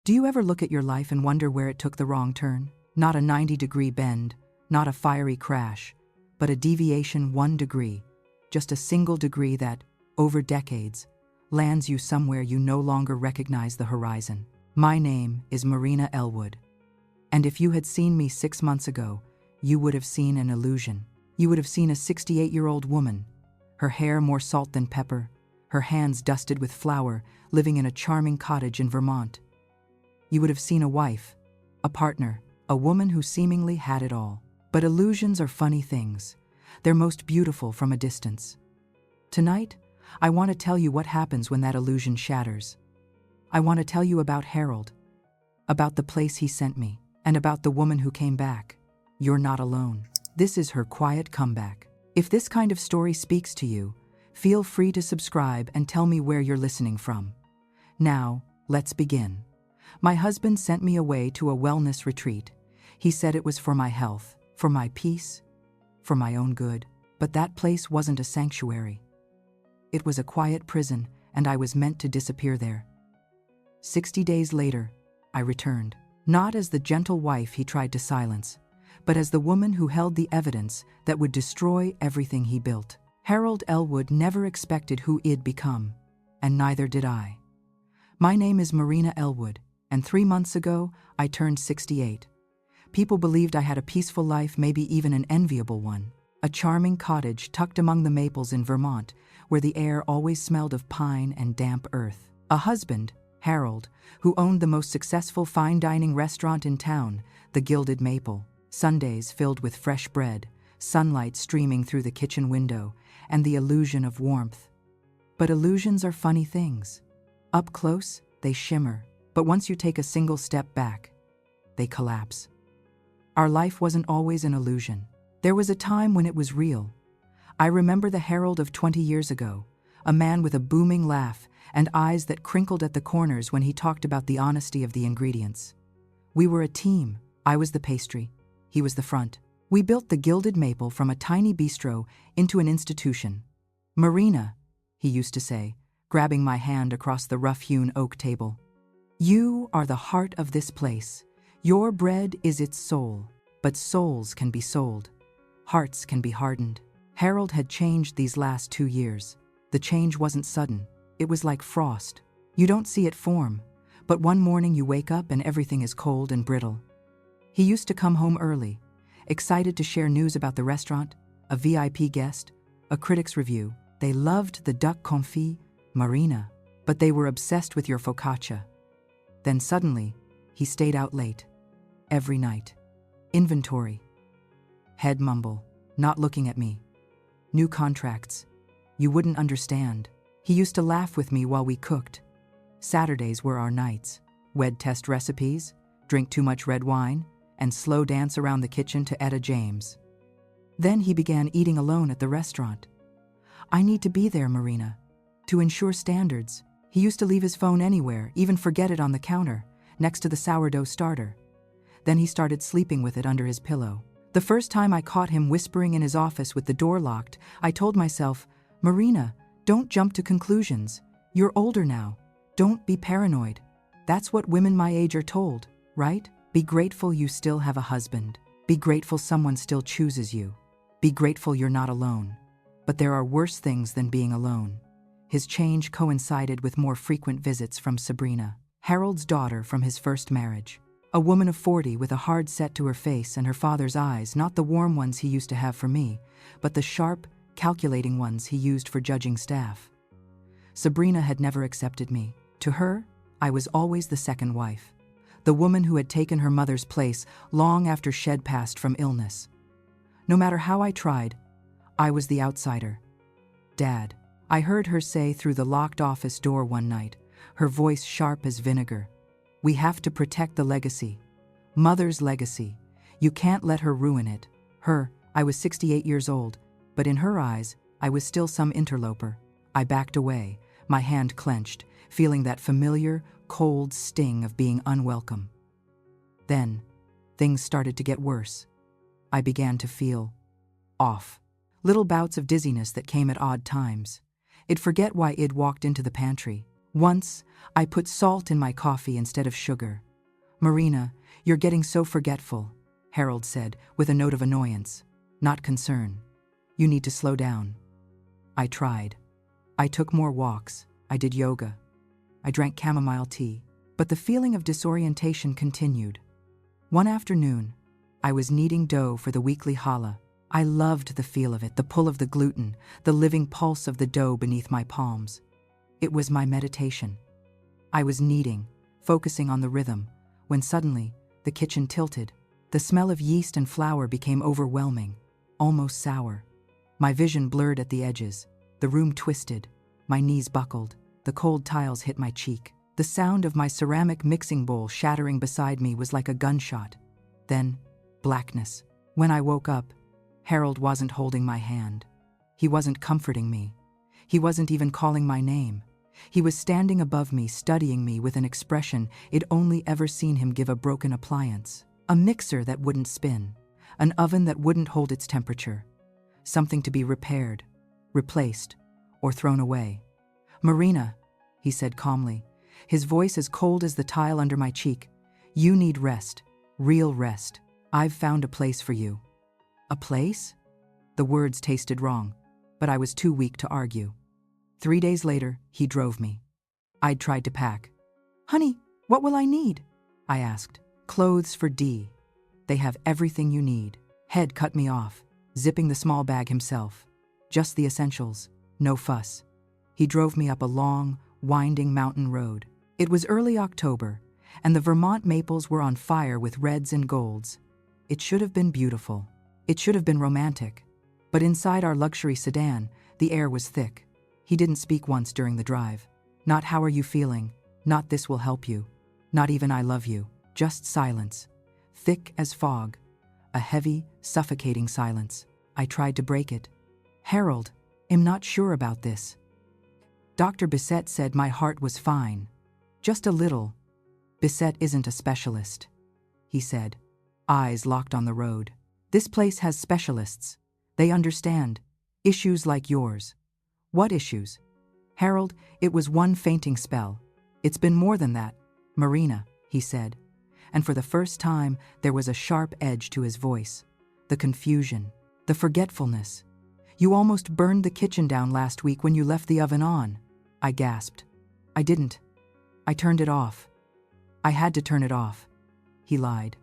Do you ever look at your life and wonder where it took the wrong turn? Not a 90-degree bend, not a fiery crash, but a deviation 1 degree, just a single degree that, over decades, lands you somewhere you no longer recognize the horizon. My name is Marina Elwood. And if you had seen me 6 months ago, you would have seen an illusion. You would have seen a 68-year-old woman, her hair more salt than pepper, her hands dusted with flour, living in a charming cottage in Vermont. You would have seen a wife, a partner, a woman who seemingly had it all. But illusions are funny things. They're most beautiful from a distance. Tonight, I want to tell you what happens when that illusion shatters. I want to tell you about Harold, about the place he sent me, and about the woman who came back. You're not alone. This is her quiet comeback. If this kind of story speaks to you, feel free to subscribe and tell me where you're listening from. Now, let's begin. My husband sent me away to a wellness retreat. He said it was for my health, for my peace, for my own good. But that place wasn't a sanctuary. It was a quiet prison, and I was meant to disappear there. 60 days later, I returned, not as the gentle wife he tried to silence, but as the woman who held the evidence that would destroy everything he built. Harold Elwood never expected who he'd become, and neither did I. My name is Marina Elwood, and 3 months ago, I turned 68. People believed I had a peaceful life, maybe even an enviable one. A charming cottage tucked among the maples in Vermont, where the air always smelled of pine and damp earth. A husband, Harold, who owned the most successful fine dining restaurant in town, the Gilded Maple. Sundays filled with fresh bread, sunlight streaming through the kitchen window, and the illusion of warmth. But illusions are funny things. Up close, they shimmer, but once you take a single step back, they collapse. Our life wasn't always an illusion. There was a time when it was real. I remember the Harold of 20 years ago, a man with a booming laugh and eyes that crinkled at the corners when he talked about the honesty of the ingredients. We were a team. I was the pastry. He was the front. We built the Gilded Maple from a tiny bistro into an institution. Marina, he used to say, grabbing my hand across the rough-hewn oak table. You are the heart of this place. Your bread is its soul. But souls can be sold. Hearts can be hardened. Harold had changed these last 2 years. The change wasn't sudden. It was like frost. You don't see it form, but one morning you wake up and everything is cold and brittle. He used to come home early, excited to share news about the restaurant, a VIP guest, a critic's review. They loved the duck confit, Marina, but they were obsessed with your focaccia. Then suddenly, he stayed out late. Every night. Inventory. Head mumble, not looking at me. New contracts. You wouldn't understand. He used to laugh with me while we cooked. Saturdays were our nights. We'd test recipes, drink too much red wine, and slow dance around the kitchen to Etta James. Then he began eating alone at the restaurant. I need to be there, Marina, to ensure standards. He used to leave his phone anywhere, even forget it on the counter, next to the sourdough starter. Then he started sleeping with it under his pillow. The first time I caught him whispering in his office with the door locked, I told myself, Marina, don't jump to conclusions. You're older now. Don't be paranoid. That's what women my age are told, right? Be grateful you still have a husband. Be grateful someone still chooses you. Be grateful you're not alone. But there are worse things than being alone. His change coincided with more frequent visits from Sabrina, Harold's daughter from his first marriage. A woman of 40 with a hard set to her face and her father's eyes, not the warm ones he used to have for me, but the sharp, calculating ones he used for judging staff. Sabrina had never accepted me. To her, I was always the second wife, the woman who had taken her mother's place long after Shed passed from illness. No matter how I tried, I was the outsider. Dad, I heard her say through the locked office door one night, her voice sharp as vinegar. We have to protect the legacy. Mother's legacy. You can't let her ruin it. Her, I was 68 years old, but in her eyes, I was still some interloper. I backed away, my hand clenched, feeling that familiar, cold sting of being unwelcome. Then, things started to get worse. I began to feel off. Little bouts of dizziness that came at odd times. I'd forget why I'd walked into the pantry, Once, I put salt in my coffee instead of sugar. Marina, you're getting so forgetful, Harold said with a note of annoyance, not concern. You need to slow down. I tried. I took more walks. I did yoga. I drank chamomile tea. But the feeling of disorientation continued. One afternoon, I was kneading dough for the weekly challah. I loved the feel of it, the pull of the gluten, the living pulse of the dough beneath my palms. It was my meditation. I was kneading, focusing on the rhythm, when suddenly, the kitchen tilted. The smell of yeast and flour became overwhelming, almost sour. My vision blurred at the edges. The room twisted. My knees buckled. The cold tiles hit my cheek. The sound of my ceramic mixing bowl shattering beside me was like a gunshot. Then, blackness. When I woke up, Harold wasn't holding my hand. He wasn't comforting me. He wasn't even calling my name. He was standing above me, studying me with an expression I'd only ever seen him give a broken appliance. A mixer that wouldn't spin. An oven that wouldn't hold its temperature. Something to be repaired, replaced, or thrown away. Marina, he said calmly, his voice as cold as the tile under my cheek. You need rest, real rest. I've found a place for you. A place? The words tasted wrong, but I was too weak to argue. 3 days later, he drove me. I'd tried to pack. Honey, what will I need? I asked. Clothes for Dee. They have everything you need. Head cut me off, zipping the small bag himself. Just the essentials, no fuss. He drove me up a long, winding mountain road. It was early October, and the Vermont maples were on fire with reds and golds. It should have been beautiful. It should have been romantic. But inside our luxury sedan, the air was thick. He didn't speak once during the drive. Not how are you feeling, not this will help you, not even I love you, just silence. Thick as fog. A heavy, suffocating silence. I tried to break it. Harold, I'm not sure about this. Dr. Bissett said my heart was fine. Just a little. Bissett isn't a specialist, he said, eyes locked on the road. This place has specialists. They understand. Issues like yours. What issues? Harold, it was one fainting spell. It's been more than that. Marina, he said. And for the first time, there was a sharp edge to his voice. The confusion. The forgetfulness. You almost burned the kitchen down last week when you left the oven on. I gasped. I didn't. I turned it off. I had to turn it off. He lied.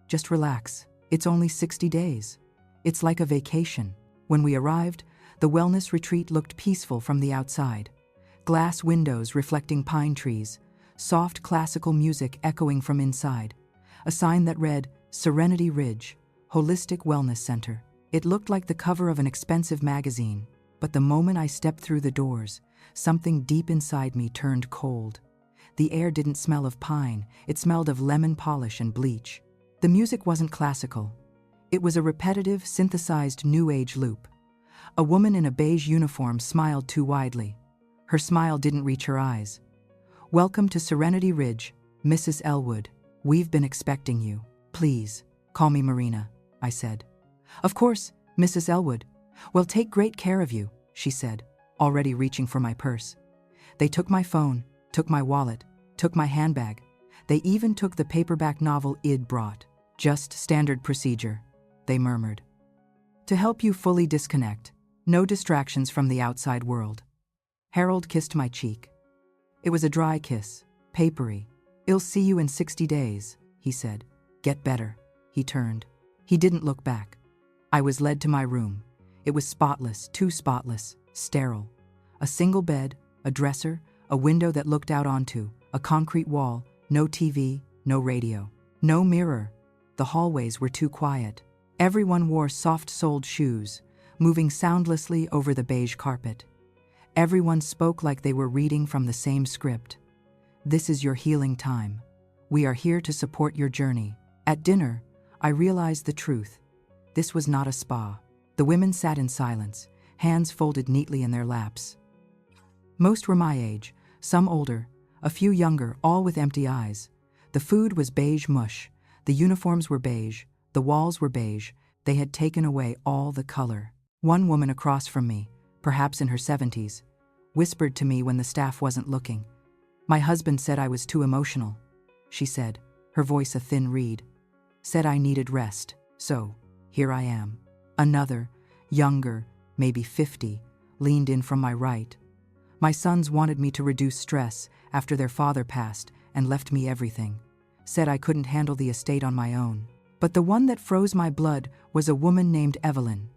Just relax. It's only 60 days. It's like a vacation. When we arrived, the wellness retreat looked peaceful from the outside. Glass windows reflecting pine trees, soft classical music echoing from inside. A sign that read, Serenity Ridge, Holistic Wellness Center. It looked like the cover of an expensive magazine, but the moment I stepped through the doors, something deep inside me turned cold. The air didn't smell of pine, it smelled of lemon polish and bleach. The music wasn't classical. It was a repetitive, synthesized New Age loop. A woman in a beige uniform smiled too widely. Her smile didn't reach her eyes. Welcome to Serenity Ridge, Mrs. Elwood. We've been expecting you. Please, call me Marina, I said. Of course, Mrs. Elwood. Well, take great care of you, she said, already reaching for my purse. They took my phone, took my wallet, took my handbag. They even took the paperback novel I'd brought. Just standard procedure, they murmured. To help you fully disconnect, no distractions from the outside world. Harold kissed my cheek. It was a dry kiss, papery. I'll see you in 60 days, he said. Get better. He turned. He didn't look back. I was led to my room. It was spotless, too spotless, sterile. A single bed, a dresser, a window that looked out onto, a concrete wall, no TV, no radio, no mirror. The hallways were too quiet. Everyone wore soft-soled shoes, moving soundlessly over the beige carpet. Everyone spoke like they were reading from the same script. This is your healing time. We are here to support your journey. At dinner, I realized the truth. This was not a spa. The women sat in silence, hands folded neatly in their laps. Most were my age, some older, a few younger, all with empty eyes. The food was beige mush. The uniforms were beige. The walls were beige. They had taken away all the color. One woman across from me, perhaps in her 70s, whispered to me when the staff wasn't looking, My husband said I was too emotional, she said, her voice a thin reed. Said I needed rest, so here I am. Another, younger, maybe 50, leaned in from my right. My sons wanted me to reduce stress after their father passed and left me everything. Said I couldn't handle the estate on my own. But the one that froze my blood was a woman named Evelyn.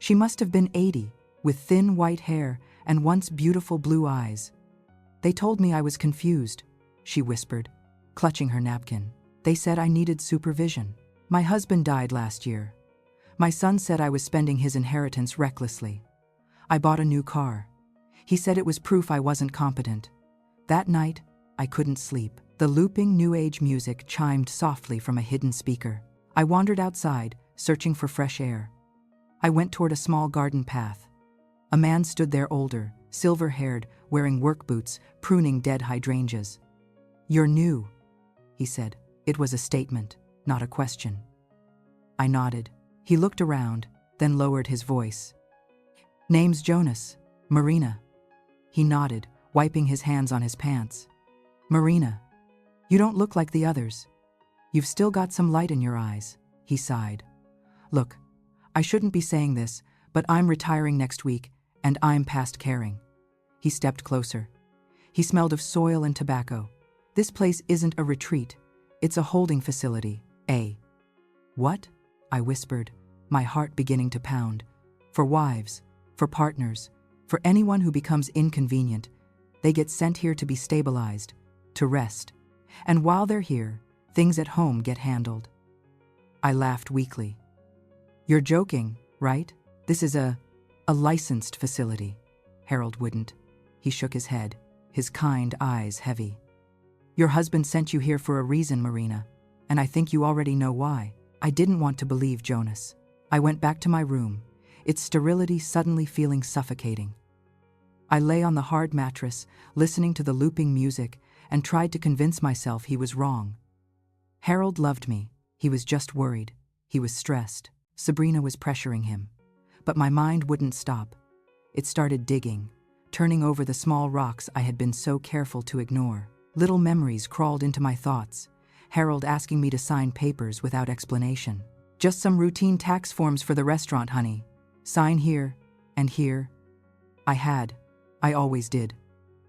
She must have been 80, with thin white hair and once beautiful blue eyes. They told me I was confused, she whispered, clutching her napkin. They said I needed supervision. My husband died last year. My son said I was spending his inheritance recklessly. I bought a new car. He said it was proof I wasn't competent. That night, I couldn't sleep. The looping New Age music chimed softly from a hidden speaker. I wandered outside, searching for fresh air. I went toward a small garden path. A man stood there, older, silver-haired, wearing work boots, pruning dead hydrangeas. "You're new," he said. It was a statement, not a question. I nodded. He looked around, then lowered his voice. "Name's Jonas. Marina." He nodded, wiping his hands on his pants. "Marina, you don't look like the others. You've still got some light in your eyes," he sighed. "Look, I shouldn't be saying this, but I'm retiring next week, and I'm past caring." He stepped closer. He smelled of soil and tobacco. "This place isn't a retreat. It's a holding facility, eh?" "What?" I whispered, my heart beginning to pound. "For wives, for partners, for anyone who becomes inconvenient, they get sent here to be stabilized, to rest. And while they're here, things at home get handled." I laughed weakly. "You're joking, right? This is a licensed facility." Harold wouldn't. He shook his head, his kind eyes heavy. "Your husband sent you here for a reason, Marina, and I think you already know why." I didn't want to believe Jonas. I went back to my room, its sterility suddenly feeling suffocating. I lay on the hard mattress, listening to the looping music, and tried to convince myself he was wrong. Harold loved me. He was just worried. He was stressed. Sabrina was pressuring him. But my mind wouldn't stop. It started digging, turning over the small rocks I had been so careful to ignore. Little memories crawled into my thoughts. Harold asking me to sign papers without explanation. "Just some routine tax forms for the restaurant, honey. Sign here and here." I always did.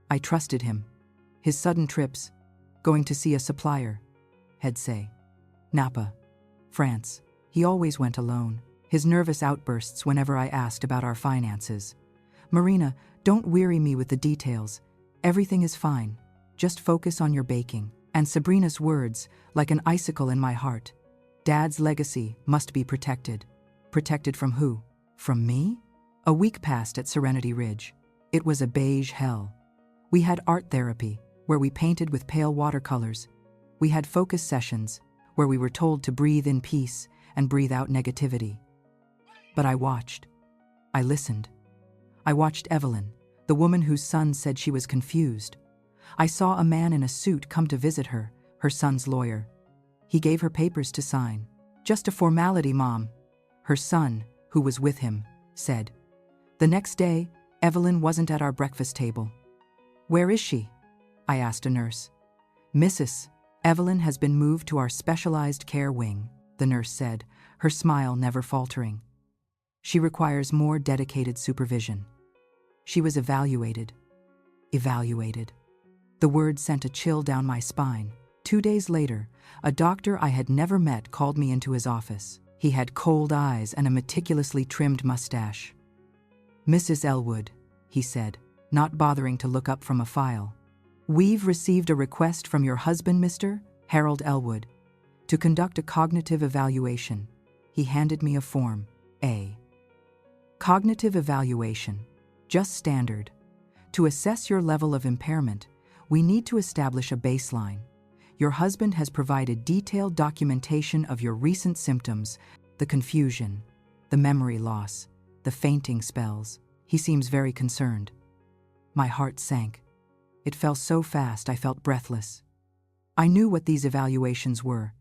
I trusted him. His sudden trips, going to see a supplier, he'd say. Napa, France. He always went alone. His nervous outbursts whenever I asked about our finances. "Marina, don't weary me with the details. Everything is fine. Just focus on your baking." And Sabrina's words, like an icicle in my heart. "Dad's legacy must be protected." Protected from who? From me? A week passed at Serenity Ridge. It was a beige hell. We had art therapy, where we painted with pale watercolors. We had focus sessions, where we were told to breathe in peace and breathe out negativity. But I watched. I listened. I watched Evelyn, the woman whose son said she was confused. I saw a man in a suit come to visit her, her son's lawyer. He gave her papers to sign. "Just a formality, Mom," her son, who was with him, said. The next day, Evelyn wasn't at our breakfast table. "Where is she?" I asked a nurse. "Mrs. Evelyn has been moved to our specialized care wing," the nurse said, her smile never faltering. "She requires more dedicated supervision." She was evaluated. Evaluated. The word sent a chill down my spine. 2 days later, a doctor I had never met called me into his office. He had cold eyes and a meticulously trimmed mustache. "Mrs. Elwood," he said, not bothering to look up from a file. "We've received a request from your husband, Mr. Harold Elwood, to conduct a cognitive evaluation." He handed me a form. A cognitive evaluation. Just standard. To assess your level of impairment, we need to establish a baseline. Your husband has provided detailed documentation of your recent symptoms, the confusion, the memory loss, the fainting spells. He seems very concerned. My heart sank. It fell so fast I felt breathless. I knew what these evaluations were.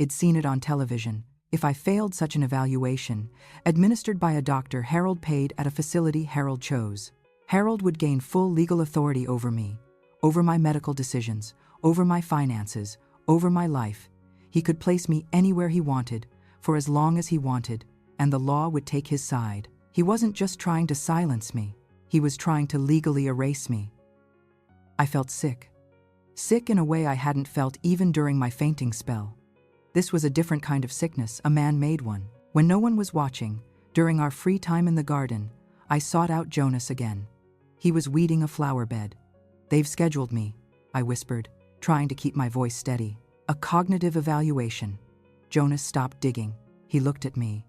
I'd seen it on television. If I failed such an evaluation, administered by a doctor Harold paid at a facility Harold chose, Harold would gain full legal authority over me, over my medical decisions, over my finances, over my life. He could place me anywhere he wanted, for as long as he wanted, and the law would take his side. He wasn't just trying to silence me, he was trying to legally erase me. I felt sick. Sick in a way I hadn't felt even during my fainting spell. This was a different kind of sickness, a man-made one. When no one was watching, during our free time in the garden, I sought out Jonas again. He was weeding a flower bed. "They've scheduled me," I whispered, trying to keep my voice steady. "A cognitive evaluation." Jonas stopped digging. He looked at me,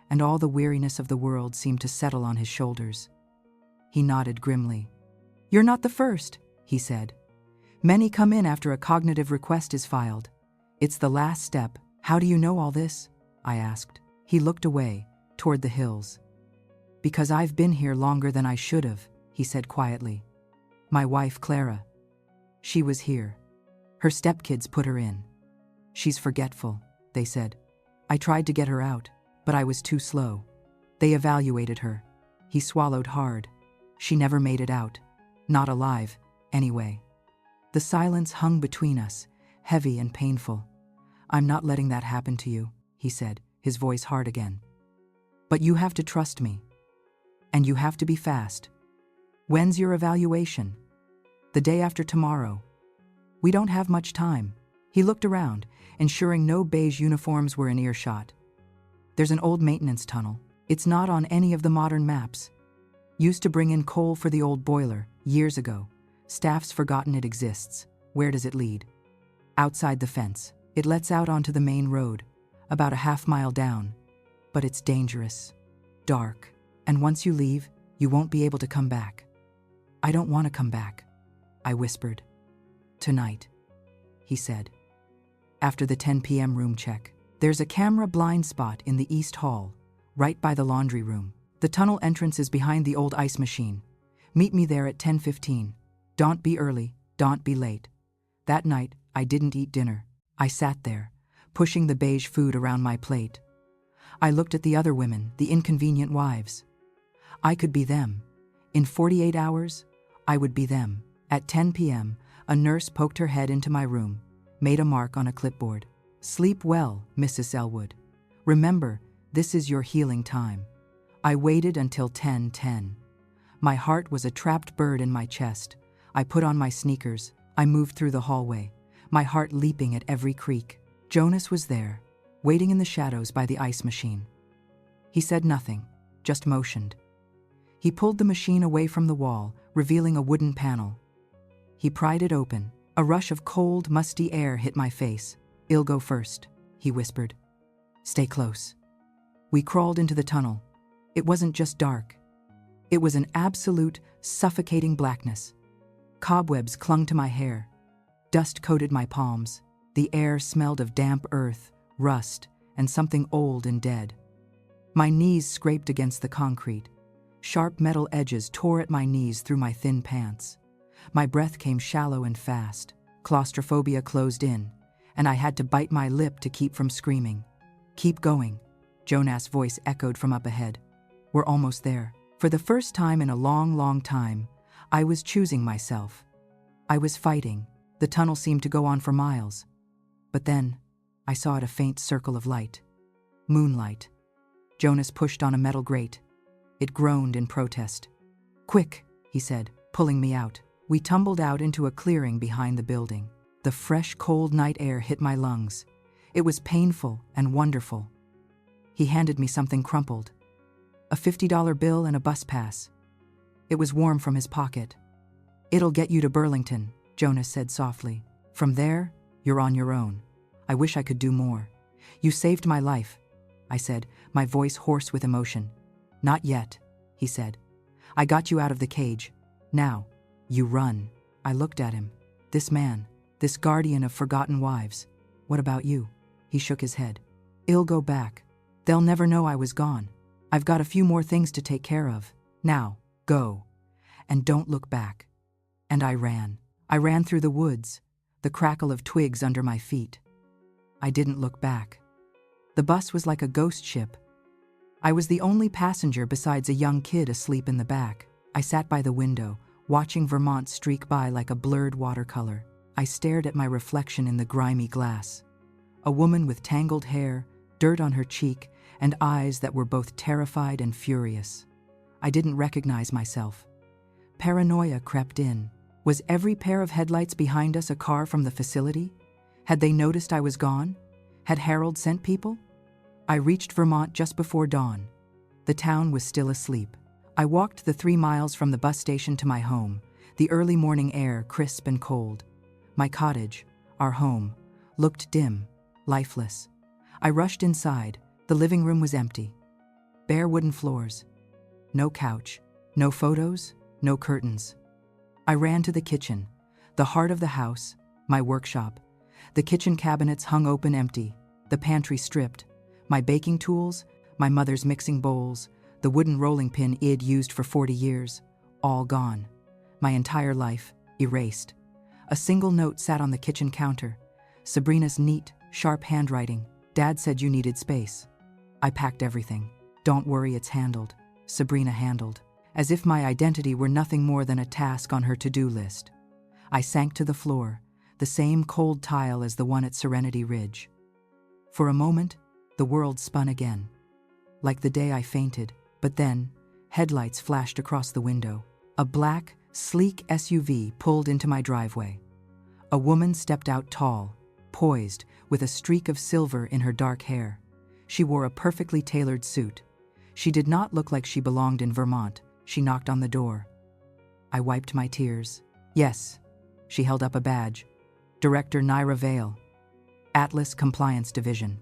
and all the weariness of the world seemed to settle on his shoulders. He nodded grimly. "You're not the first," he said. "Many come in after a cognitive request is filed. It's the last step." "How do you know all this?" I asked. He looked away, toward the hills. "Because I've been here longer than I should have," he said quietly. "My wife, Clara. She was here. Her stepkids put her in. She's forgetful," they said. "I tried to get her out, but I was too slow. They evaluated her." He swallowed hard. "She never made it out. Not alive, anyway." The silence hung between us, heavy and painful. "I'm not letting that happen to you," he said, his voice hard again. "But you have to trust me. And you have to be fast." "When's your evaluation?" "The day after tomorrow." "We don't have much time." He looked around, ensuring no beige uniforms were in earshot. "There's an old maintenance tunnel. It's not on any of the modern maps. Used to bring in coal for the old boiler, years ago. Staff's forgotten it exists. Where does it lead?" "Outside the fence. It lets out onto the main road, about a half-mile down. But it's dangerous. Dark. And once you leave, you won't be able to come back." "I don't want to come back," I whispered. "Tonight," he said. "After the 10 p.m. room check. There's a camera blind spot in the East Hall, right by the laundry room. The tunnel entrance is behind the old ice machine. Meet me there at 10:15. Don't be early, don't be late." That night, I didn't eat dinner. I sat there, pushing the beige food around my plate. I looked at the other women, the inconvenient wives. I could be them. In 48 hours, I would be them. At 10 p.m., a nurse poked her head into my room, made a mark on a clipboard. "Sleep well, Mrs. Elwood. Remember, this is your healing time." I waited until 10:10. My heart was a trapped bird in my chest. I put on my sneakers. I moved through the hallway, my heart leaping at every creak. Jonas was there, waiting in the shadows by the ice machine. He said nothing, just motioned. He pulled the machine away from the wall, revealing a wooden panel. He pried it open. A rush of cold, musty air hit my face. "I'll go first," he whispered. "Stay close." We crawled into the tunnel. It wasn't just dark. It was an absolute, suffocating blackness. Cobwebs clung to my hair. Dust coated my palms. The air smelled of damp earth, rust, and something old and dead. My knees scraped against the concrete. Sharp metal edges tore at my knees through my thin pants. My breath came shallow and fast. Claustrophobia closed in, and I had to bite my lip to keep from screaming. "Keep going," Jonas' voice echoed from up ahead. "We're almost there." For the first time in a long, long time, I was choosing myself. I was fighting. The tunnel seemed to go on for miles. But then, I saw it a faint circle of light. Moonlight. Jonas pushed on a metal grate. It groaned in protest. "Quick," he said, pulling me out. We tumbled out into a clearing behind the building. The fresh, cold night air hit my lungs. It was painful and wonderful. He handed me something crumpled. A $50 bill and a bus pass. It was warm from his pocket. "It'll get you to Burlington," Jonas said softly. "From there, you're on your own. I wish I could do more." "You saved my life," I said, my voice hoarse with emotion. "Not yet," he said. "I got you out of the cage. Now, you run." I looked at him. This man, this guardian of forgotten wives. "What about you?" He shook his head. "I'll go back. They'll never know I was gone. I've got a few more things to take care of. Now, go. And don't look back." And I ran. I ran through the woods, the crackle of twigs under my feet. I didn't look back. The bus was like a ghost ship. I was the only passenger besides a young kid asleep in the back. I sat by the window, watching Vermont streak by like a blurred watercolor. I stared at my reflection in the grimy glass. A woman with tangled hair, dirt on her cheek, and eyes that were both terrified and furious. I didn't recognize myself. Paranoia crept in. Was every pair of headlights behind us a car from the facility? Had they noticed I was gone? Had Harold sent people? I reached Vermont just before dawn. The town was still asleep. I walked the 3 miles from the bus station to my home, the early morning air crisp and cold. My cottage, our home, looked dim, lifeless. I rushed inside. The living room was empty. Bare wooden floors. No couch, no photos, no curtains. I ran to the kitchen, the heart of the house, my workshop. The kitchen cabinets hung open empty, the pantry stripped. My baking tools, my mother's mixing bowls, the wooden rolling pin I'd used for 40 years, all gone. My entire life, erased. A single note sat on the kitchen counter. Sabrina's neat, sharp handwriting. Dad said you needed space. I packed everything. Don't worry, it's handled. Sabrina handled. As if my identity were nothing more than a task on her to-do list. I sank to the floor, the same cold tile as the one at Serenity Ridge. For a moment, the world spun again. Like the day I fainted, but then, headlights flashed across the window. A black, sleek SUV pulled into my driveway. A woman stepped out tall, poised, with a streak of silver in her dark hair. She wore a perfectly tailored suit. She did not look like she belonged in Vermont. She knocked on the door. I wiped my tears. Yes. She held up a badge. Director Naira Vale. Atlas Compliance Division.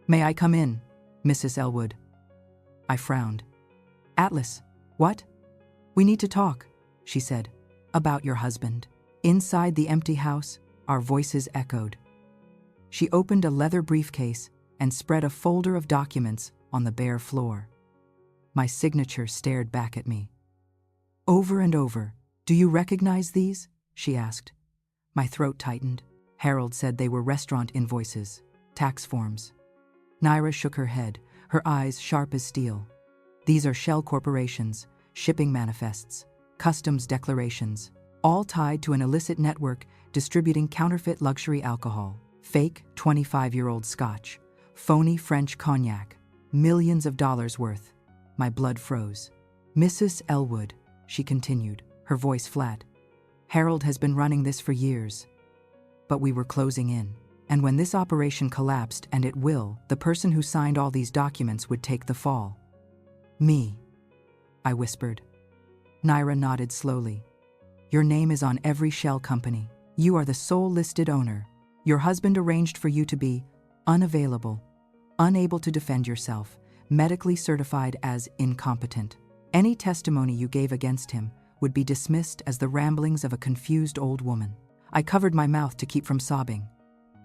May I come in, Mrs. Elwood? I frowned. Atlas, what? We need to talk, she said. About your husband. Inside the empty house, our voices echoed. She opened a leather briefcase and spread a folder of documents on the bare floor. My signature stared back at me. Over and over. Do you recognize these? She asked. My throat tightened. Harold said they were restaurant invoices, tax forms. Naira shook her head, her eyes sharp as steel. These are shell corporations, shipping manifests, customs declarations, all tied to an illicit network distributing counterfeit luxury alcohol, fake 25-year-old scotch, phony French cognac, millions of dollars worth. My blood froze. Mrs. Elwood, she continued, her voice flat. Harold has been running this for years. But we were closing in. And when this operation collapsed, and it will, the person who signed all these documents would take the fall. Me, I whispered. Naira nodded slowly. Your name is on every shell company. You are the sole listed owner. Your husband arranged for you to be unavailable, unable to defend yourself, medically certified as incompetent. Any testimony you gave against him would be dismissed as the ramblings of a confused old woman. I covered my mouth to keep from sobbing.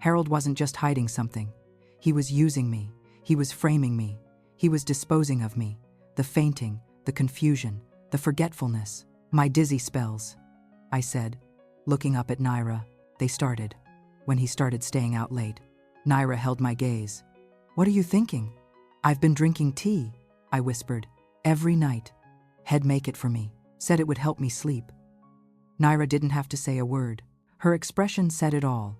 Harold wasn't just hiding something. He was using me. He was framing me. He was disposing of me. The fainting, the confusion, the forgetfulness, my dizzy spells. I said, looking up at Naira. They started. When he started staying out late. Naira held my gaze. What are you thinking? I've been drinking tea, I whispered. Every night. He'd make it for me. Said it would help me sleep. Naira didn't have to say a word. Her expression said it all.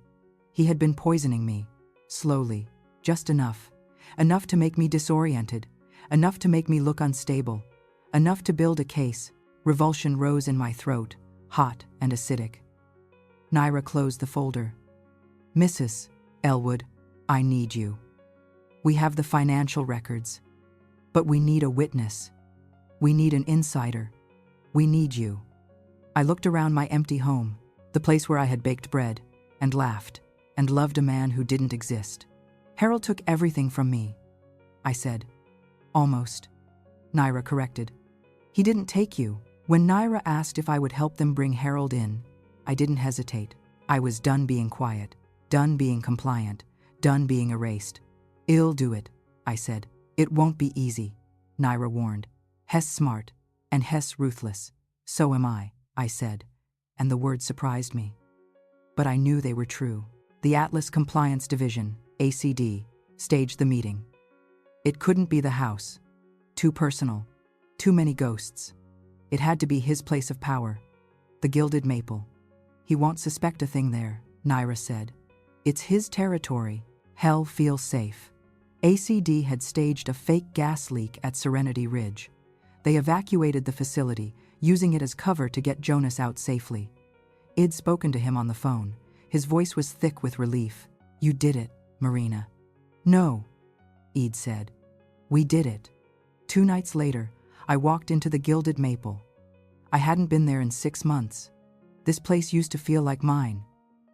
He had been poisoning me. Slowly. Just enough. Enough to make me disoriented. Enough to make me look unstable. Enough to build a case. Revulsion rose in my throat, hot and acidic. Naira closed the folder. Mrs. Elwood, I need you. We have the financial records. But we need a witness. We need an insider. We need you. I looked around my empty home, the place where I had baked bread, and laughed, and loved a man who didn't exist. Harold took everything from me, I said. Almost. Naira corrected. He didn't take you. When Naira asked if I would help them bring Harold in, I didn't hesitate. I was done being quiet, done being compliant, done being erased. I'll do it, I said. It won't be easy, Naira warned. Hess smart, and Hess ruthless. So am I said, and the words surprised me. But I knew they were true. The Atlas Compliance Division, ACD, staged the meeting. It couldn't be the house. Too personal. Too many ghosts. It had to be his place of power. The gilded maple. He won't suspect a thing there, Naira said. It's his territory. Hell feels safe. ACD had staged a fake gas leak at Serenity Ridge. They evacuated the facility, using it as cover to get Jonas out safely. I'd spoken to him on the phone. His voice was thick with relief. You did it, Marina. No, I'd said. We did it. 2 nights later, I walked into the gilded maple. I hadn't been there in 6 months. This place used to feel like mine.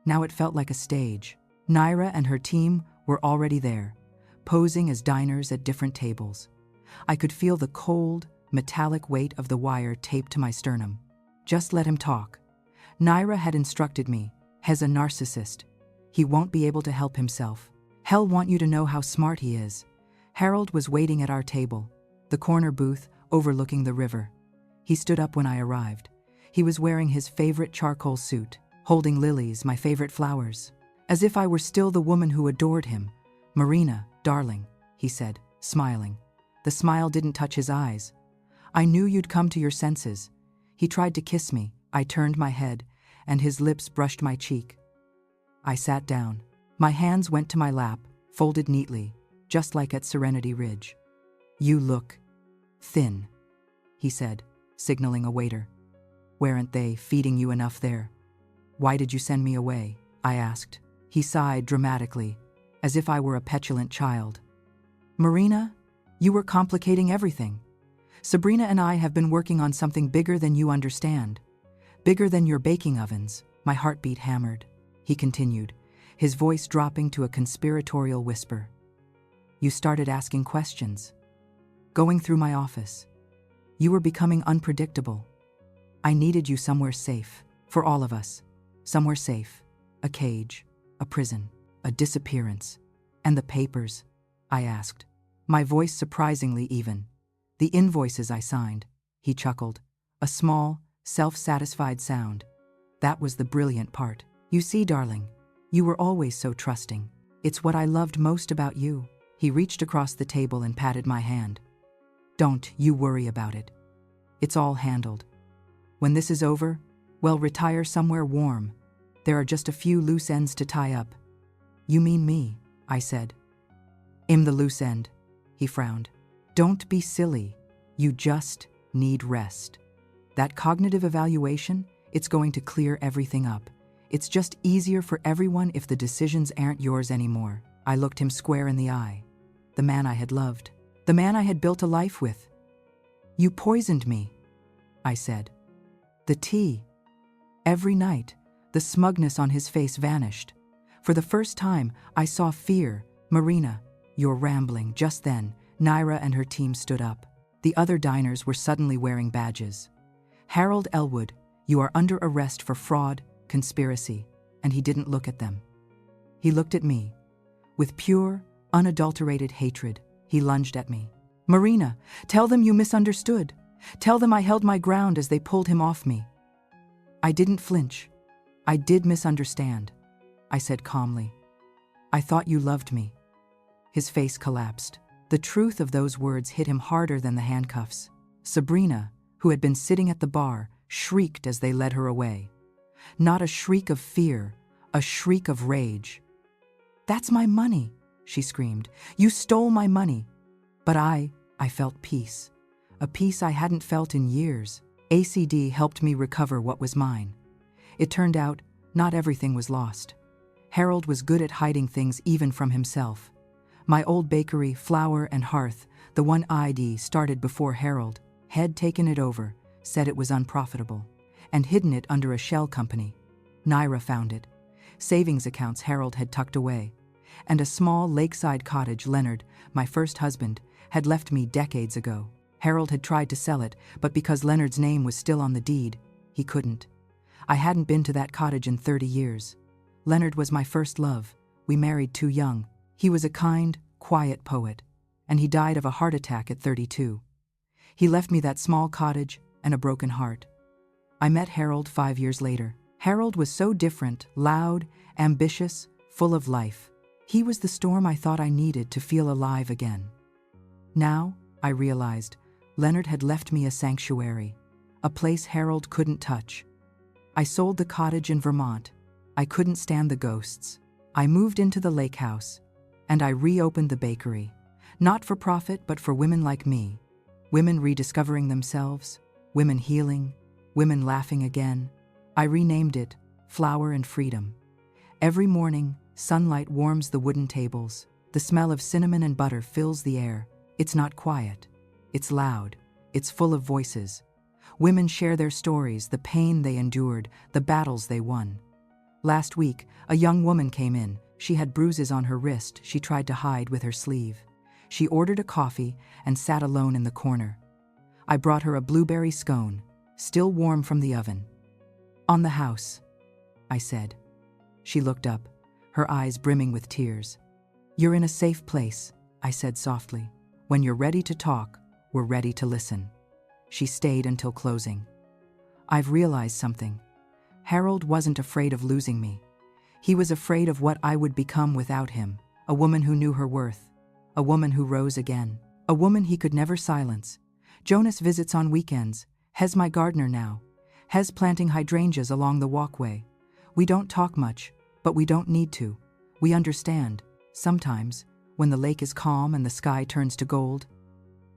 Now it felt like a stage. Naira and her team were already there, posing as diners at different tables. I could feel the cold, metallic weight of the wire taped to my sternum. Just let him talk. Naira had instructed me. He's a narcissist. He won't be able to help himself. Hell want you to know how smart he is. Harold was waiting at our table, the corner booth overlooking the river. He stood up when I arrived. He was wearing his favorite charcoal suit, holding lilies, my favorite flowers, as if I were still the woman who adored him. Marina, darling, he said, smiling. The smile didn't touch his eyes. I knew you'd come to your senses. He tried to kiss me. I turned my head, and his lips brushed my cheek. I sat down. My hands went to my lap, folded neatly, just like at Serenity Ridge. You look thin, he said, signaling a waiter. Weren't they feeding you enough there? Why did you send me away? I asked. He sighed dramatically, as if I were a petulant child. Marina, you were complicating everything. Sabrina and I have been working on something bigger than you understand. Bigger than your baking ovens. My heartbeat hammered. He continued, his voice dropping to a conspiratorial whisper. You started asking questions. Going through my office. You were becoming unpredictable. I needed you somewhere safe, for all of us. Somewhere safe. A cage, a prison, a disappearance. And the papers, I asked. My voice surprisingly even. The invoices I signed, he chuckled. A small, self-satisfied sound. That was the brilliant part. You see, darling, you were always so trusting. It's what I loved most about you. He reached across the table and patted my hand. Don't you worry about it. It's all handled. When this is over, well, retire somewhere warm. There are just a few loose ends to tie up. You mean me, I said. I'm the loose end, he frowned. Don't be silly. You just need rest. That cognitive evaluation, it's going to clear everything up. It's just easier for everyone if the decisions aren't yours anymore. I looked him square in the eye. The man I had loved. The man I had built a life with. You poisoned me, I said. The tea. Every night, the smugness on his face vanished. For the first time, I saw fear. Marina, you're rambling. Just then, Naira and her team stood up. The other diners were suddenly wearing badges. Harold Elwood, you are under arrest for fraud, conspiracy, and he didn't look at them. He looked at me. With pure, unadulterated hatred, he lunged at me. Marina, tell them you misunderstood. Tell them I held my ground as they pulled him off me. I didn't flinch. I did misunderstand, I said calmly. I thought you loved me. His face collapsed. The truth of those words hit him harder than the handcuffs. Sabrina, who had been sitting at the bar, shrieked as they led her away. Not a shriek of fear, a shriek of rage. That's my money, she screamed. You stole my money. But I felt peace. A peace I hadn't felt in years. ACD helped me recover what was mine. It turned out, not everything was lost. Harold was good at hiding things even from himself. My old bakery, Flower and Hearth, the one I'd started before Harold, had taken it over, said it was unprofitable, and hidden it under a shell company. Naira found it. Savings accounts Harold had tucked away. And a small lakeside cottage Leonard, my first husband, had left me decades ago. Harold had tried to sell it, but because Leonard's name was still on the deed, he couldn't. I hadn't been to that cottage in 30 years. Leonard was my first love. We married too young. He was a kind, quiet poet, and he died of a heart attack at 32. He left me that small cottage and a broken heart. I met Harold 5 years later. Harold was so different, loud, ambitious, full of life. He was the storm I thought I needed to feel alive again. Now, I realized, Leonard had left me a sanctuary, a place Harold couldn't touch. I sold the cottage in Vermont. I couldn't stand the ghosts. I moved into the lake house, and I reopened the bakery. Not for profit, but for women like me. Women rediscovering themselves, women healing, women laughing again. I renamed it Flour and Freedom. Every morning, sunlight warms the wooden tables. The smell of cinnamon and butter fills the air. It's not quiet. It's loud. It's full of voices. Women share their stories, the pain they endured, the battles they won. Last week, a young woman came in. She had bruises on her wrist she tried to hide with her sleeve. She ordered a coffee and sat alone in the corner. I brought her a blueberry scone, still warm from the oven. "On the house," I said. She looked up, her eyes brimming with tears. "You're in a safe place," I said softly. "When you're ready to talk, we're ready to listen." She stayed until closing. I've realized something. Harold wasn't afraid of losing me. He was afraid of what I would become without him, a woman who knew her worth, a woman who rose again, a woman he could never silence. Jonas visits on weekends. Hez my gardener now. Hez planting hydrangeas along the walkway. We don't talk much, but we don't need to. We understand, sometimes, when the lake is calm and the sky turns to gold.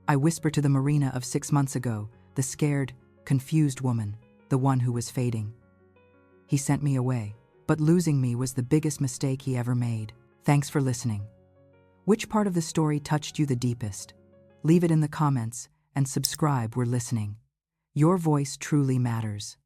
I whisper to the Marina of 6 months ago, the scared, confused woman, the one who was fading. He sent me away, but losing me was the biggest mistake he ever made. Thanks for listening. Which part of the story touched you the deepest? Leave it in the comments and subscribe. We're listening. Your voice truly matters.